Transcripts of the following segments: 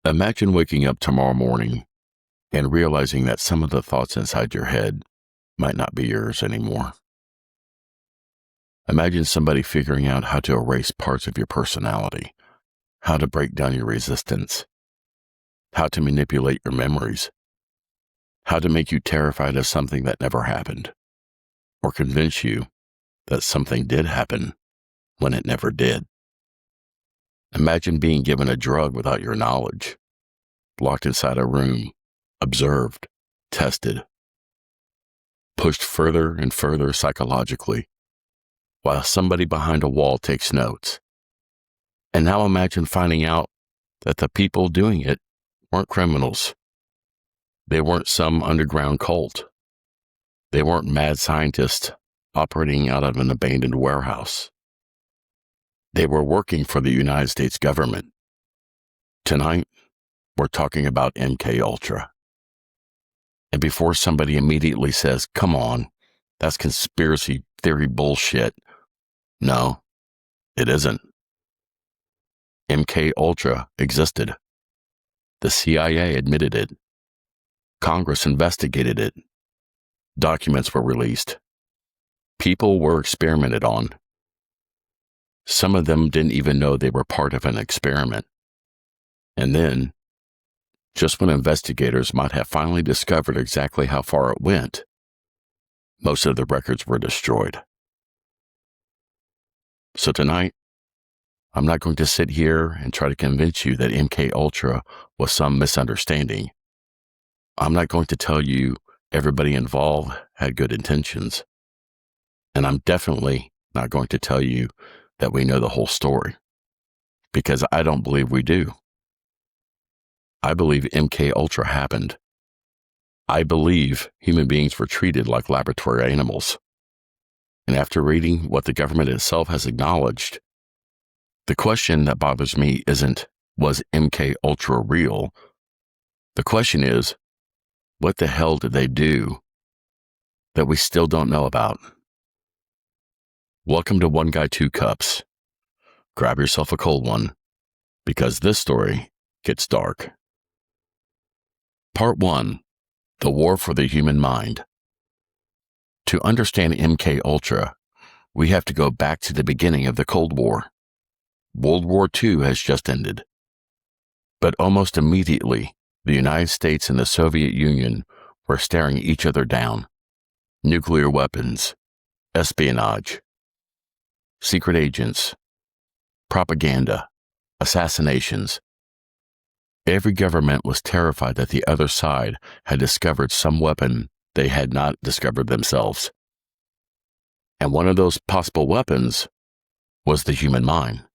Imagine waking up tomorrow morning and realizing that some of the thoughts inside your head might not be yours anymore. Imagine somebody figuring out how to erase parts of your personality, how to break down your resistance, how to manipulate your memories, how to make you terrified of something that never happened, or convince you that something did happen when it never did. Imagine being given a drug without your knowledge, locked inside a room, observed, tested, pushed further and further psychologically, while somebody behind a wall takes notes. And now imagine finding out that the people doing it weren't criminals. They weren't some underground cult. They weren't mad scientists operating out of an abandoned warehouse. They were working for the United States government. Tonight, we're talking about Mkultra. And before somebody immediately says, "Come on, that's conspiracy theory bullshit," no, it isn't. Mkultra existed. The CIA admitted it. Congress investigated it. Documents were released. People were experimented on. Some of them didn't even know they were part of an experiment. And then, just when investigators might have finally discovered exactly how far it went, most of the records were destroyed. So tonight, I'm not going to sit here and try to convince you that Mkultra was some misunderstanding. I'm not going to tell you everybody involved had good intentions. And I'm definitely not going to tell you that we know the whole story, because I don't believe we do. I believe Mkultra happened. I believe human beings were treated like laboratory animals. And after reading what the government itself has acknowledged, the question that bothers me isn't, was Mkultra real? The question is, what the hell did they do that we still don't know about? Welcome to One Guy, Two Cups. Grab yourself a cold one, because this story gets dark. Part 1. The War for the Human Mind. To understand Mkultra, we have to go back to the beginning of the Cold War. World War II has just ended. But almost immediately, the United States and the Soviet Union were staring each other down. Nuclear weapons, espionage, secret agents, propaganda, assassinations. Every government was terrified that the other side had discovered some weapon they had not discovered themselves. And one of those possible weapons was the human mind.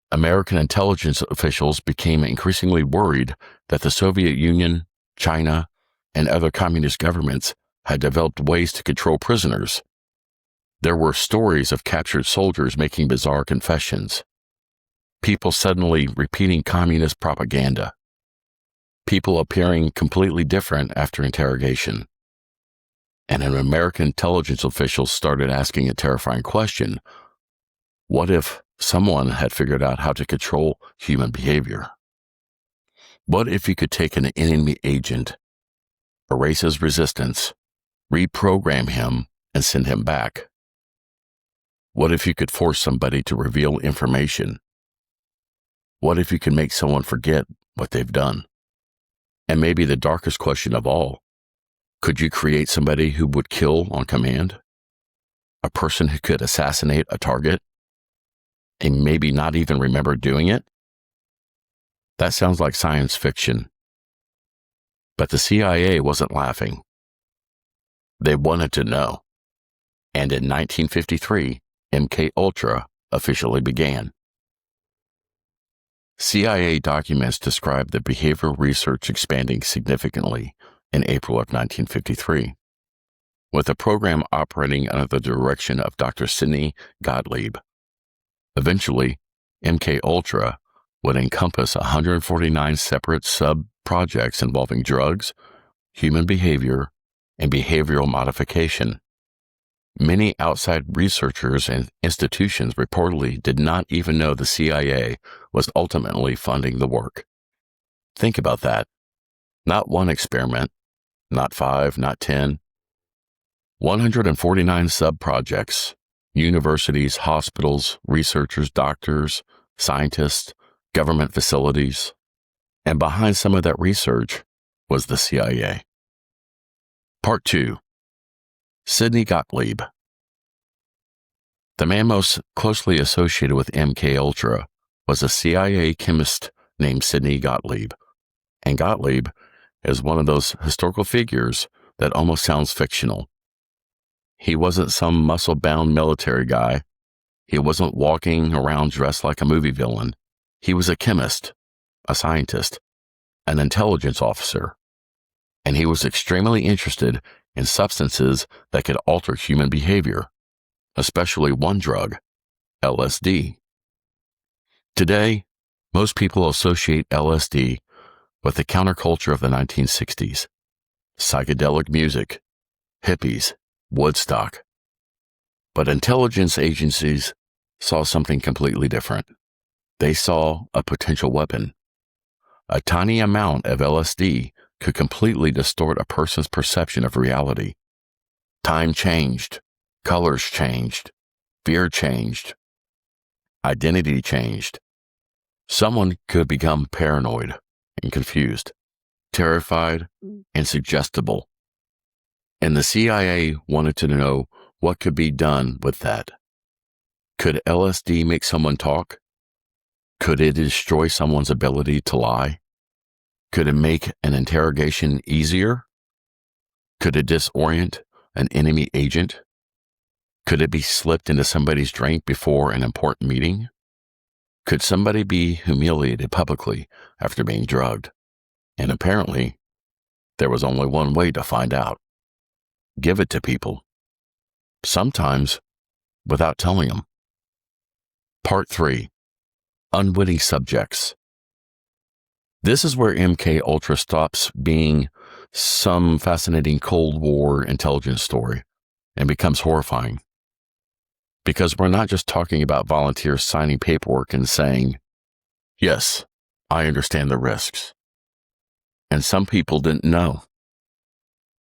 American intelligence officials became increasingly worried that the Soviet Union, China, and other communist governments had developed ways to control prisoners. There were stories of captured soldiers making bizarre confessions. People suddenly repeating communist propaganda. People appearing completely different after interrogation. And American intelligence officials started asking a terrifying question. What if someone had figured out how to control human behavior? What if you could take an enemy agent, erase his resistance, reprogram him, and send him back? What if you could force somebody to reveal information? What if you could make someone forget what they've done? And maybe the darkest question of all, could you create somebody who would kill on command? A person who could assassinate a target and maybe not even remember doing it? That sounds like science fiction. But the CIA wasn't laughing. They wanted to know. And in 1953, Mkultra officially began. CIA documents describe the behavioral research expanding significantly in April of 1953, with the program operating under the direction of Dr. Sidney Gottlieb. Eventually, Mkultra would encompass 149 separate sub-projects involving drugs, human behavior, and behavioral modification. Many outside researchers and institutions reportedly did not even know the CIA was ultimately funding the work. Think about that. Not one experiment, not 5, not 10. 149 sub-projects, universities, hospitals, researchers, doctors, scientists, government facilities. And behind some of that research was the CIA. Part 2. Sidney Gottlieb. The man most closely associated with Mkultra was a CIA chemist named Sidney Gottlieb. And Gottlieb is one of those historical figures that almost sounds fictional. He wasn't some muscle-bound military guy. He wasn't walking around dressed like a movie villain. He was a chemist, a scientist, an intelligence officer. And he was extremely interested in substances that could alter human behavior, especially one drug, LSD. Today, most people associate LSD with the counterculture of the 1960s, psychedelic music, hippies, Woodstock. But intelligence agencies saw something completely different. They saw a potential weapon. A tiny amount of LSD could completely distort a person's perception of reality. Time changed, colors changed, fear changed, identity changed. Someone could become paranoid and confused, terrified and suggestible. And the CIA wanted to know what could be done with that. Could LSD make someone talk? Could it destroy someone's ability to lie? Could it make an interrogation easier? Could it disorient an enemy agent? Could it be slipped into somebody's drink before an important meeting? Could somebody be humiliated publicly after being drugged? And apparently, there was only one way to find out. Give it to people. Sometimes without telling them. Part 3. Unwitting subjects. This is where Mkultra stops being some fascinating Cold War intelligence story and becomes horrifying. Because we're not just talking about volunteers signing paperwork and saying, "Yes, I understand the risks." And some people didn't know.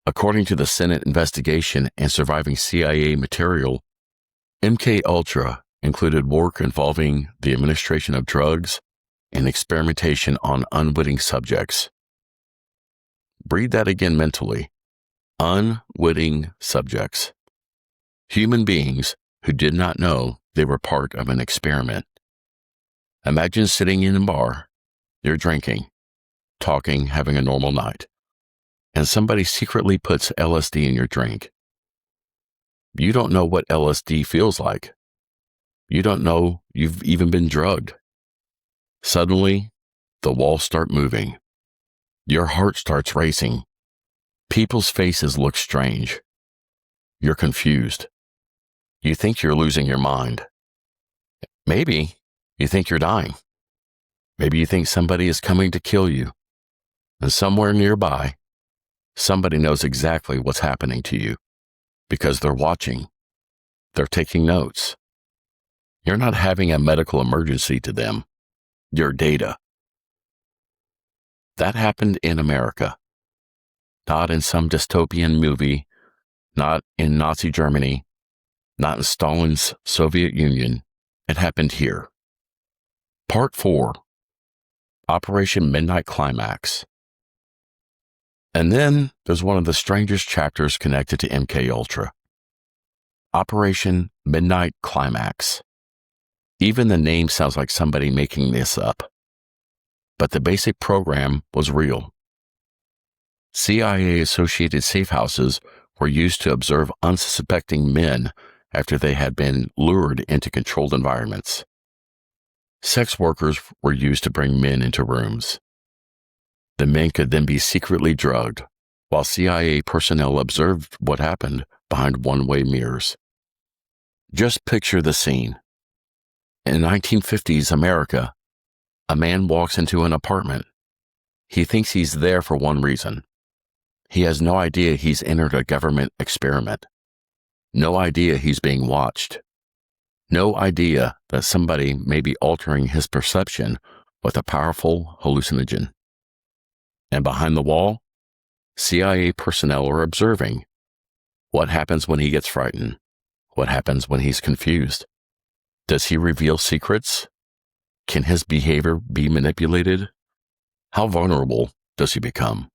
According to the Senate investigation and surviving CIA material, Mkultra included work involving the administration of drugs and experimentation on unwitting subjects. Breathe that again mentally. Unwitting subjects. Human beings who did not know they were part of an experiment. Imagine sitting in a bar, you're drinking, talking, having a normal night, and somebody secretly puts LSD in your drink. You don't know what LSD feels like. You don't know you've even been drugged. Suddenly, the walls start moving. Your heart starts racing. People's faces look strange. You're confused. You think you're losing your mind. Maybe you think you're dying. Maybe you think somebody is coming to kill you. And somewhere nearby, somebody knows exactly what's happening to you because they're watching. They're taking notes. You're not having a medical emergency to them. You're data. That happened in America. Not in some dystopian movie, not in Nazi Germany, not in Stalin's Soviet Union. It happened here. Part 4. Operation Midnight Climax. And then there's one of the strangest chapters connected to Mkultra. Operation Midnight Climax. Even the name sounds like somebody making this up. But the basic program was real. CIA-associated safe houses were used to observe unsuspecting men after they had been lured into controlled environments. Sex workers were used to bring men into rooms. The men could then be secretly drugged, while CIA personnel observed what happened behind one-way mirrors. Just picture the scene. In 1950s America, a man walks into an apartment. He thinks he's there for one reason. He has no idea he's entered a government experiment. No idea he's being watched. No idea that somebody may be altering his perception with a powerful hallucinogen. And behind the wall, CIA personnel are observing. What happens when he gets frightened? What happens when he's confused? Does he reveal secrets? Can his behavior be manipulated? How vulnerable does he become?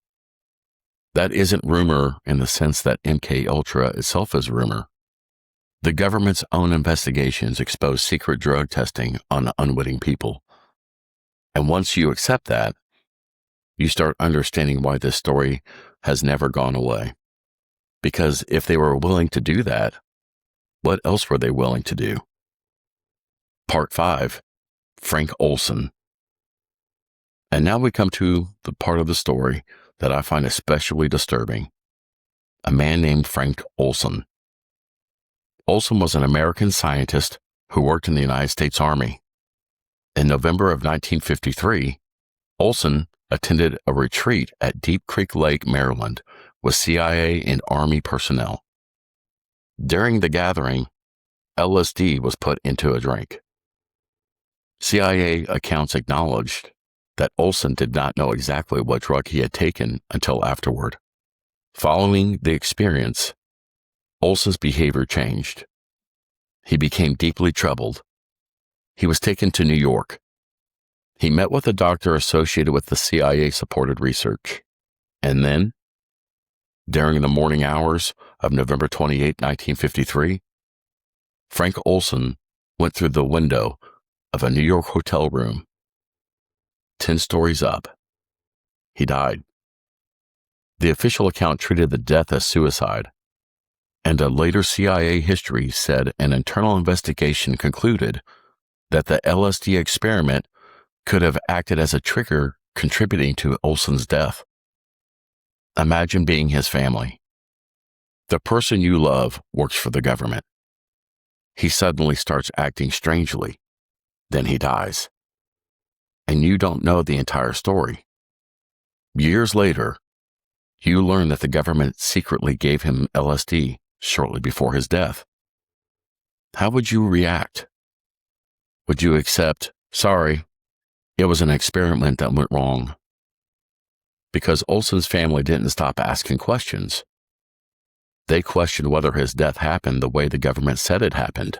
That isn't rumor in the sense that Mkultra itself is rumor. The government's own investigations expose secret drug testing on unwitting people. And once you accept that, you start understanding why this story has never gone away. Because if they were willing to do that, what else were they willing to do? Part 5, Frank Olson. And now we come to the part of the story that I find especially disturbing. A man named Frank Olson. Olson was an American scientist who worked in the United States Army. In November of 1953, Olson attended a retreat at Deep Creek Lake, Maryland, with CIA and Army personnel. During the gathering, LSD was put into a drink. CIA accounts acknowledged that Olson did not know exactly what drug he had taken until afterward. Following the experience, Olson's behavior changed. He became deeply troubled. He was taken to New York. He met with a doctor associated with the CIA-supported research. And then, during the morning hours of November 28, 1953, Frank Olson went through the window of a New York hotel room, 10 stories up. He died. The official account treated the death as suicide, and a later CIA history said an internal investigation concluded that the LSD experiment could have acted as a trigger contributing to Olson's death. Imagine being his family. The person you love works for the government. He suddenly starts acting strangely. Then he dies. And you don't know the entire story. Years later, you learn that the government secretly gave him LSD shortly before his death. How would you react? Would you accept, sorry, it was an experiment that went wrong? Because Olson's family didn't stop asking questions. They questioned whether his death happened the way the government said it happened.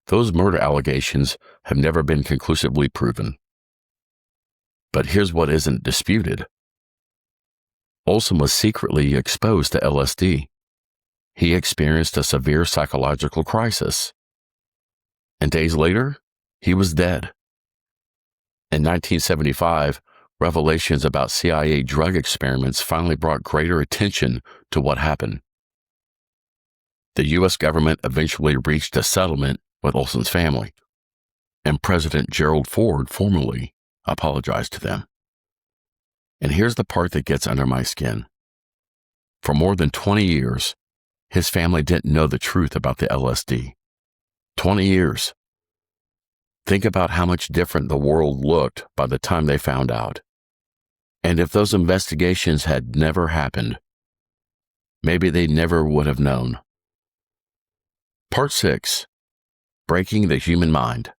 Those murder allegations have never been conclusively proven. But here's what isn't disputed. Olson was secretly exposed to LSD. He experienced a severe psychological crisis. And days later, he was dead. In 1975, revelations about CIA drug experiments finally brought greater attention to what happened. The U.S. government eventually reached a settlement with Olson's family, and President Gerald Ford formally apologized to them. And here's the part that gets under my skin. For more than 20 years, his family didn't know the truth about the LSD. 20 years. Think about how much different the world looked by the time they found out. And if those investigations had never happened, maybe they never would have known. Part 6. Breaking the Human Mind.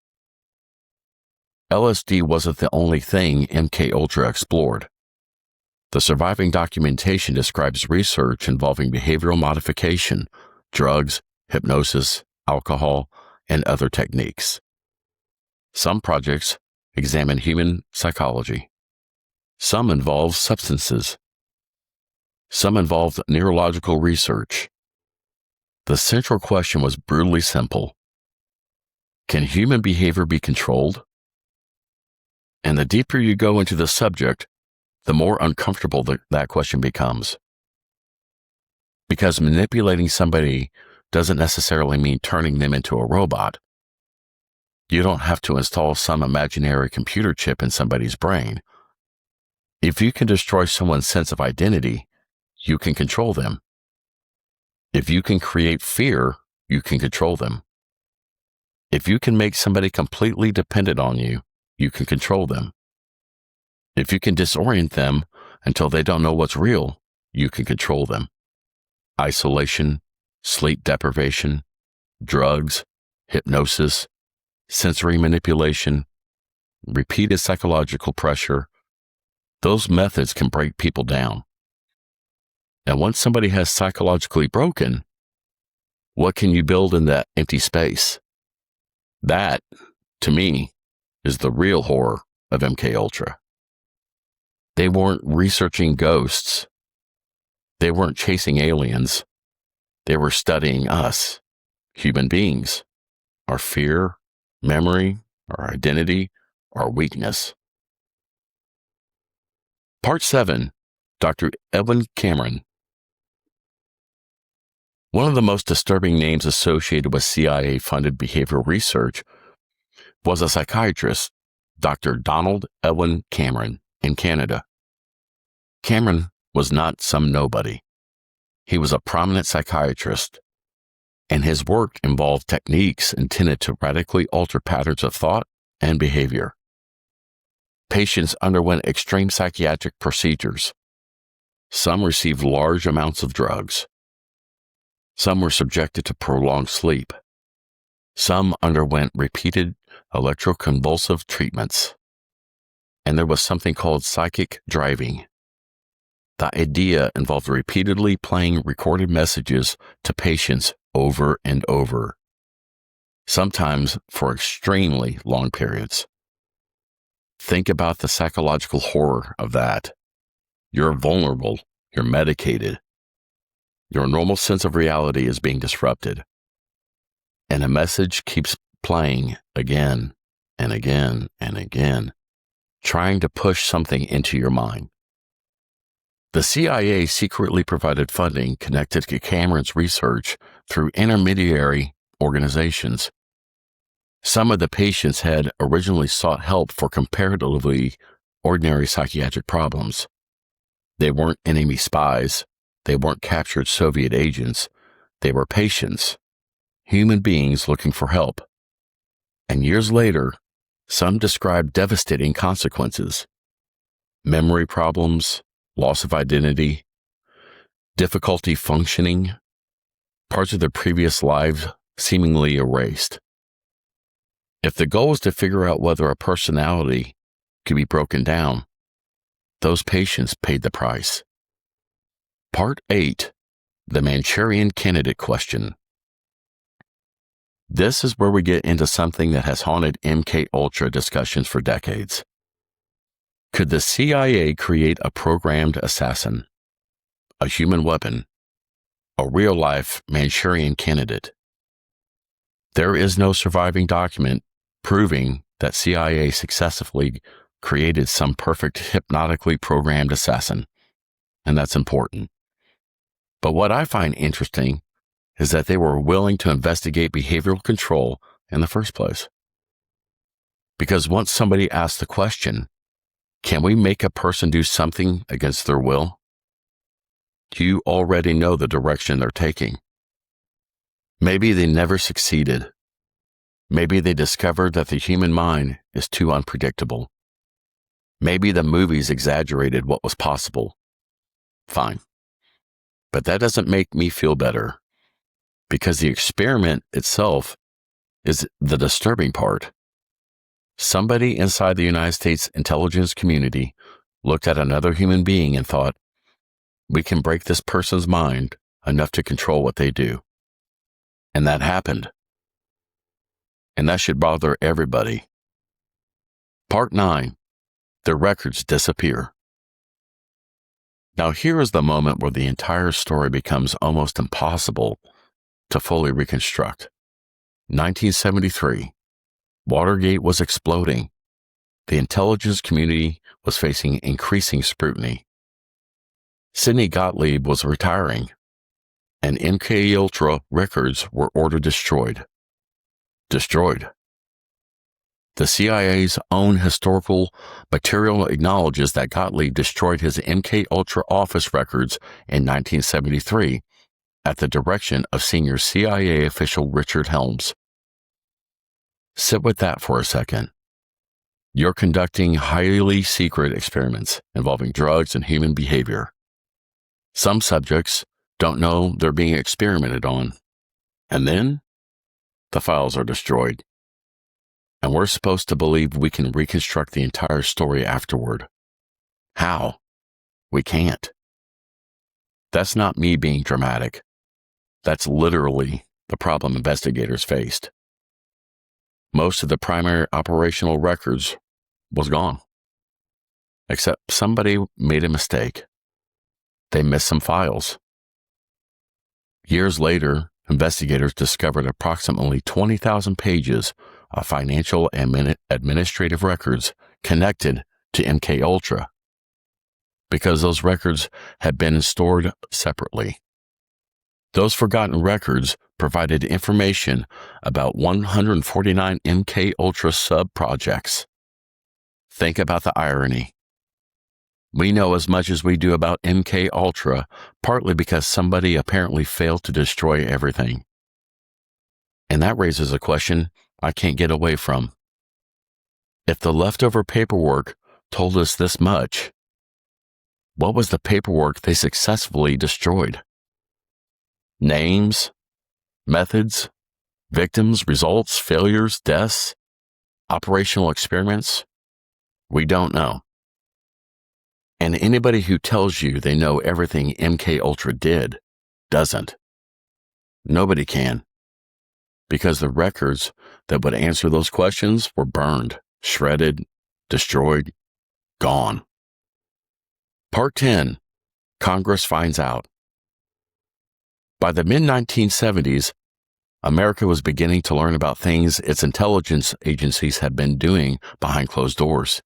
LSD wasn't the only thing Mkultra explored. The surviving documentation describes research involving behavioral modification, drugs, hypnosis, alcohol, and other techniques. Some projects examine human psychology. Some involve substances. Some involved neurological research. The central question was brutally simple. Can human behavior be controlled? And the deeper you go into the subject, the more uncomfortable that question becomes. Because manipulating somebody doesn't necessarily mean turning them into a robot. You don't have to install some imaginary computer chip in somebody's brain. If you can destroy someone's sense of identity, you can control them. If you can create fear, you can control them. If you can make somebody completely dependent on you, you can control them. If you can disorient them until they don't know what's real, you can control them. Isolation sleep deprivation, drugs, hypnosis, sensory manipulation, repeated psychological pressure. Those methods can break people down. And once somebody has psychologically broken, what can you build in that empty space? That, to me, is the real horror of MKUltra. They weren't researching ghosts. They weren't chasing aliens. They were studying us, human beings, our fear, memory, our identity, our weakness. Part 7, Dr. Edwin Cameron. One of the most disturbing names associated with CIA-funded behavioral research was a psychiatrist, Dr. Donald Edwin Cameron, in Canada. Cameron was not some nobody. He was a prominent psychiatrist, and his work involved techniques intended to radically alter patterns of thought and behavior. Patients underwent extreme psychiatric procedures. Some received large amounts of drugs. Some were subjected to prolonged sleep. Some underwent repeated electroconvulsive treatments. And there was something called psychic driving. The idea involved repeatedly playing recorded messages to patients over and over, sometimes for extremely long periods. Think about the psychological horror of that. You're vulnerable, you're medicated. Your normal sense of reality is being disrupted. And a message keeps playing again and again and again, trying to push something into your mind. The CIA secretly provided funding connected to Cameron's research through intermediary organizations. Some of the patients had originally sought help for comparatively ordinary psychiatric problems. They weren't enemy spies. They weren't captured Soviet agents. They were patients, human beings looking for help. And years later, some described devastating consequences: memory problems, loss of identity, difficulty functioning, parts of their previous lives seemingly erased. If the goal was to figure out whether a personality could be broken down, those patients paid the price. Part 8, the Manchurian Candidate Question. This is where we get into something that has haunted MKUltra discussions for decades. Could the CIA create a programmed assassin, a human weapon, a real-life Manchurian candidate? There is no surviving document proving that CIA successfully created some perfect hypnotically programmed assassin, and that's important. But what I find interesting is that they were willing to investigate behavioral control in the first place. Because once somebody asked the question, can we make a person do something against their will? You already know the direction they're taking. Maybe they never succeeded. Maybe they discovered that the human mind is too unpredictable. Maybe the movies exaggerated what was possible. Fine. But that doesn't make me feel better, because the experiment itself is the disturbing part. Somebody inside the United States intelligence community looked at another human being and thought, we can break this person's mind enough to control what they do. And that happened. And that should bother everybody. Part 9, the records disappear. Now here is the moment where the entire story becomes almost impossible to fully reconstruct. 1973. Watergate was exploding. The intelligence community was facing increasing scrutiny. Sidney Gottlieb was retiring, and MKUltra records were ordered destroyed. Destroyed. The CIA's own historical material acknowledges that Gottlieb destroyed his MKUltra office records in 1973 at the direction of senior CIA official Richard Helms. Sit with that for a second. You're conducting highly secret experiments involving drugs and human behavior. Some subjects don't know they're being experimented on. And then the files are destroyed. And we're supposed to believe we can reconstruct the entire story afterward. How? We can't. That's not me being dramatic. That's literally the problem investigators faced. Most of the primary operational records was gone. Except somebody made a mistake. They missed some files. Years later, investigators discovered approximately 20,000 pages of financial and administrative records connected to Mkultra, because those records had been stored separately. Those forgotten records provided information about 149 Mkultra sub-projects. Think about the irony. We know as much as we do about Mkultra, partly because somebody apparently failed to destroy everything. And that raises a question I can't get away from. If the leftover paperwork told us this much, what was the paperwork they successfully destroyed? Names, methods, victims, results, failures, deaths, operational experiments? We don't know. And anybody who tells you they know everything Mkultra did doesn't. Nobody can. Because the records that would answer those questions were burned, shredded, destroyed, gone. Part 10. Congress finds out. By the mid-1970s, America was beginning to learn about things its intelligence agencies had been doing behind closed doors.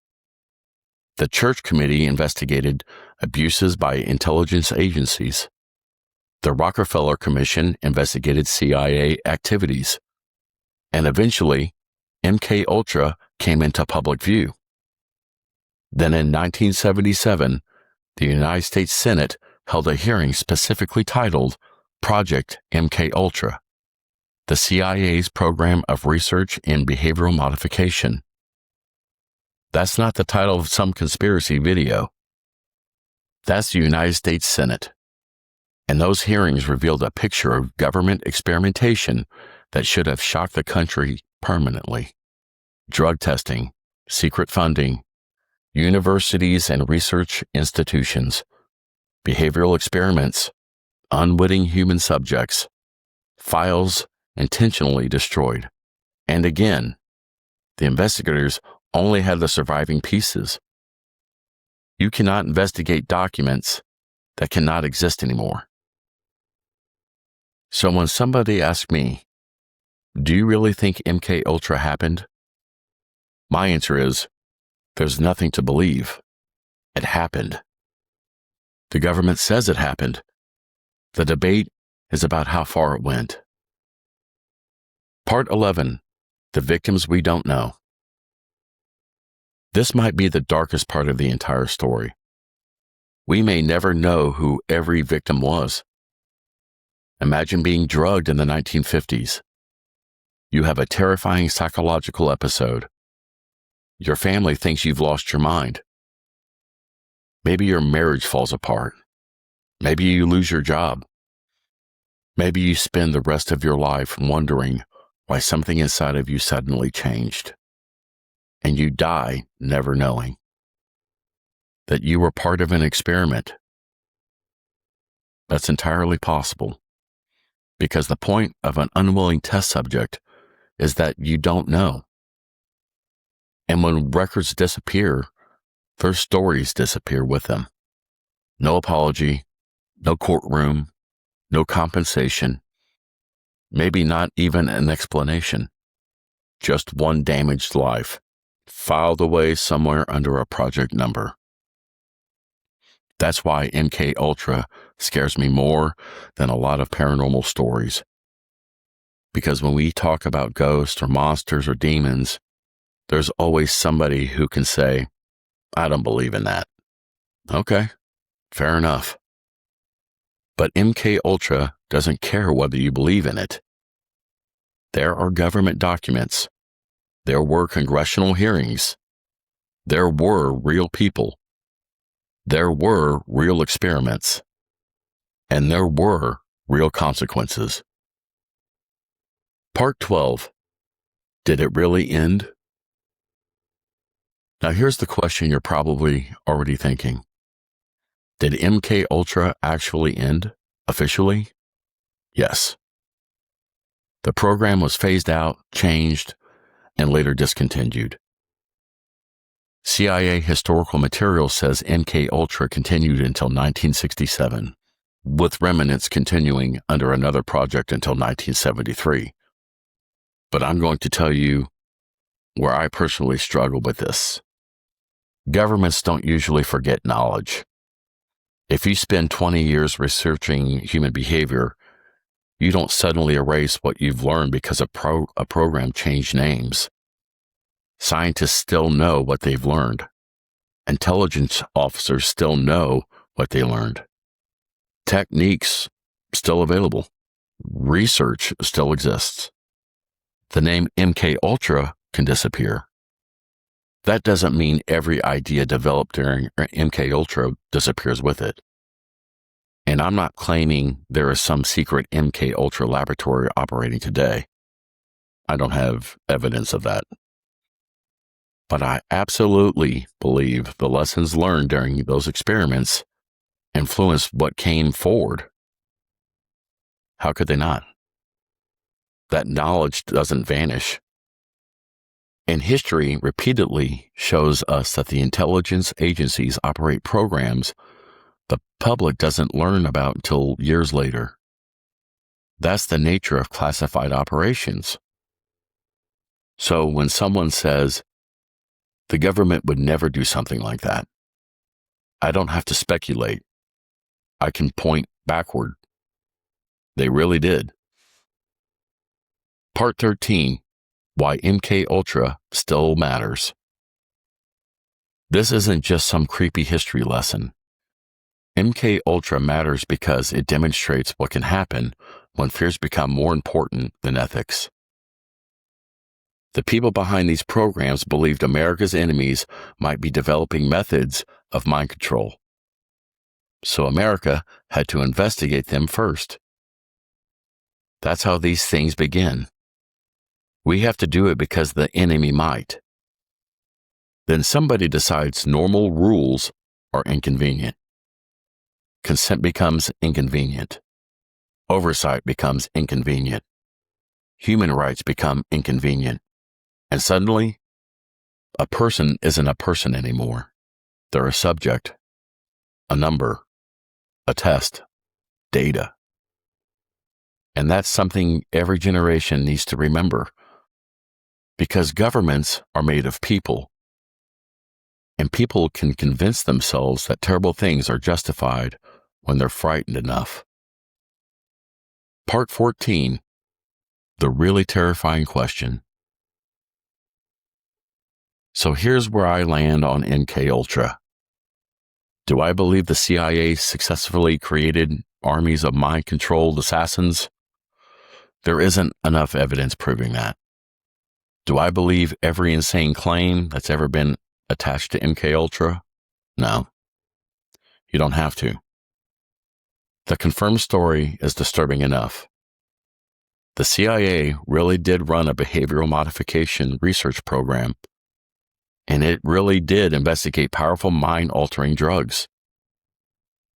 The Church Committee investigated abuses by intelligence agencies. The Rockefeller Commission investigated CIA activities. And eventually, Mkultra came into public view. Then in 1977, the United States Senate held a hearing specifically titled Project Mkultra, the CIA's program of research in behavioral modification. That's not the title of some conspiracy video. That's the United States Senate. And those hearings revealed a picture of government experimentation that should have shocked the country permanently. Drug testing, secret funding, universities and research institutions, behavioral experiments, unwitting human subjects, files intentionally destroyed. And again, the investigators only had the surviving pieces. You cannot investigate documents that cannot exist anymore. So when somebody asks me, do you really think Mkultra happened? My answer is, there's nothing to believe. It happened. The government says it happened. The debate is about how far it went. Part 11. The victims we don't know. This might be the darkest part of the entire story. We may never know who every victim was. Imagine being drugged in the 1950s. You have a terrifying psychological episode. Your family thinks you've lost your mind. Maybe your marriage falls apart. Maybe you lose your job. Maybe you spend the rest of your life wondering why something inside of you suddenly changed. And you die never knowing that you were part of an experiment. That's entirely possible, because the point of an unwilling test subject is that you don't know. And when records disappear, their stories disappear with them. No apology, no courtroom, no compensation, maybe not even an explanation. Just one damaged life, filed away somewhere under a project number. That's why Mkultra scares me more than a lot of paranormal stories. Because when we talk about ghosts or monsters or demons, there's always somebody who can say, I don't believe in that. Okay, fair enough. But Mkultra doesn't care whether you believe in it. There are government documents. There were congressional hearings. There were real people. There were real experiments. And there were real consequences. Part 12. Did it really end? Now here's the question you're probably already thinking. Did Mkultra actually end, officially? Yes. The program was phased out, changed, and later discontinued. CIA historical material says Mkultra continued until 1967, with remnants continuing under another project until 1973. But I'm going to tell you where I personally struggle with this. Governments don't usually forget knowledge. If you spend 20 years researching human behavior, you don't suddenly erase what you've learned because a program changed names. Scientists still know what they've learned. Intelligence officers still know what they learned. Techniques still available. Research still exists. The name Mkultra can disappear. That doesn't mean every idea developed during Mkultra disappears with it. And I'm not claiming there is some secret Mkultra laboratory operating today. I don't have evidence of that. But I absolutely believe the lessons learned during those experiments influenced what came forward. How could they not? That knowledge doesn't vanish. And history repeatedly shows us that the intelligence agencies operate programs the public doesn't learn about until years later. That's the nature of classified operations. So when someone says, the government would never do something like that, I don't have to speculate. I can point backward. They really did. Part 13. Why Mkultra still matters. This isn't just some creepy history lesson. Mkultra matters because it demonstrates what can happen when fears become more important than ethics. The people behind these programs believed America's enemies might be developing methods of mind control. So America had to investigate them first. That's how these things begin. We have to do it because the enemy might. Then somebody decides normal rules are inconvenient. Consent becomes inconvenient. Oversight becomes inconvenient. Human rights become inconvenient. And suddenly, a person isn't a person anymore. They're a subject, a number, a test, data. And that's something every generation needs to remember. Because governments are made of people. And people can convince themselves that terrible things are justified when they're frightened enough. Part 14. The really terrifying question. So here's where I land on Mkultra. Do I believe the CIA successfully created armies of mind-controlled assassins? There isn't enough evidence proving that. Do I believe every insane claim that's ever been attached to Mkultra? No. You don't have to. The confirmed story is disturbing enough. The CIA really did run a behavioral modification research program, and it really did investigate powerful mind-altering drugs.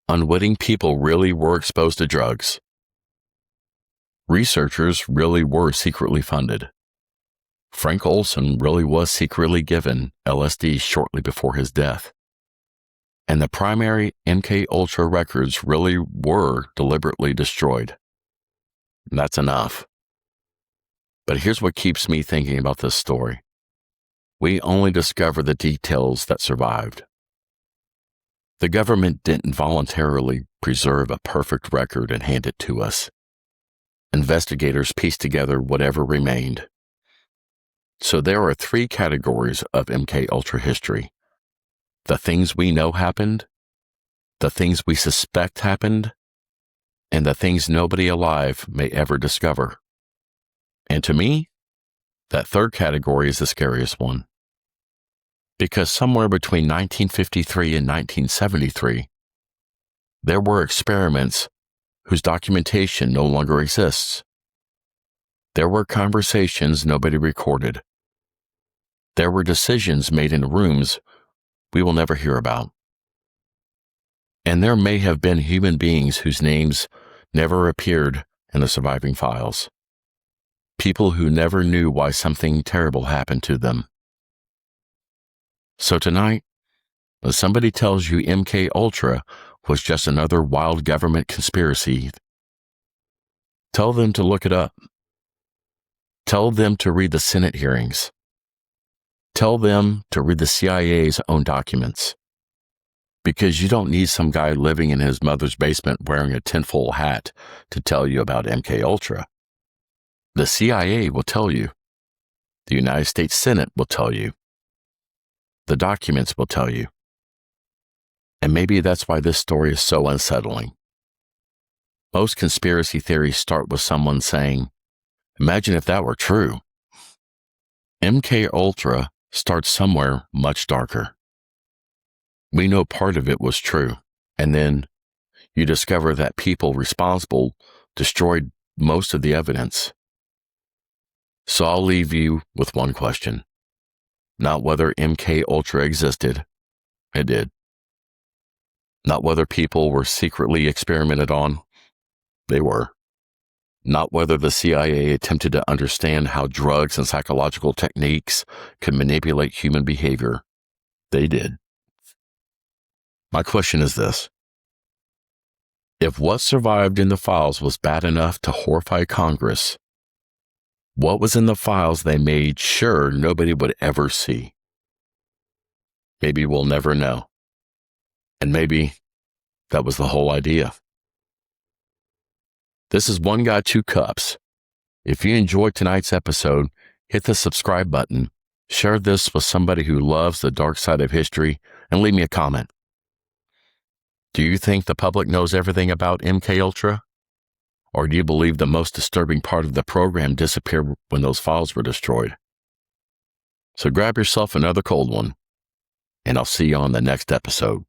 Unwitting people really were exposed to drugs. Researchers really were secretly funded. Frank Olson really was secretly given LSD shortly before his death. And the primary Mkultra records really were deliberately destroyed. And that's enough. But here's what keeps me thinking about this story. We only discover the details that survived. The government didn't voluntarily preserve a perfect record and hand it to us. Investigators pieced together whatever remained. So there are three categories of Mkultra history. The things we know happened, the things we suspect happened, and the things nobody alive may ever discover. And to me, that third category is the scariest one. Because somewhere between 1953 and 1973, there were experiments whose documentation no longer exists. There were conversations nobody recorded. There were decisions made in rooms we will never hear about. And there may have been human beings whose names never appeared in the surviving files. People who never knew why something terrible happened to them. So tonight, when somebody tells you Mkultra was just another wild government conspiracy, tell them to look it up. Tell them to read the Senate hearings. Tell them to read the CIA's own documents. Because you don't need some guy living in his mother's basement wearing a tinfoil hat to tell you about Mkultra. The CIA will tell you. The United States Senate will tell you. The documents will tell you. And maybe that's why this story is so unsettling. Most conspiracy theories start with someone saying, "Imagine if that were true." Mkultra starts somewhere much darker. We know part of it was true, and then you discover that people responsible destroyed most of the evidence. So I'll leave you with one question. Not whether Mkultra existed. It did. Not whether people were secretly experimented on. They were. Not whether the CIA attempted to understand how drugs and psychological techniques could manipulate human behavior. They did. My question is this. If what survived in the files was bad enough to horrify Congress, what was in the files they made sure nobody would ever see? Maybe we'll never know. And maybe that was the whole idea. This is One Guy, Two Cups. If you enjoyed tonight's episode, hit the subscribe button, share this with somebody who loves the dark side of history, and leave me a comment. Do you think the public knows everything about Mkultra? Or do you believe the most disturbing part of the program disappeared when those files were destroyed? So grab yourself another cold one, and I'll see you on the next episode.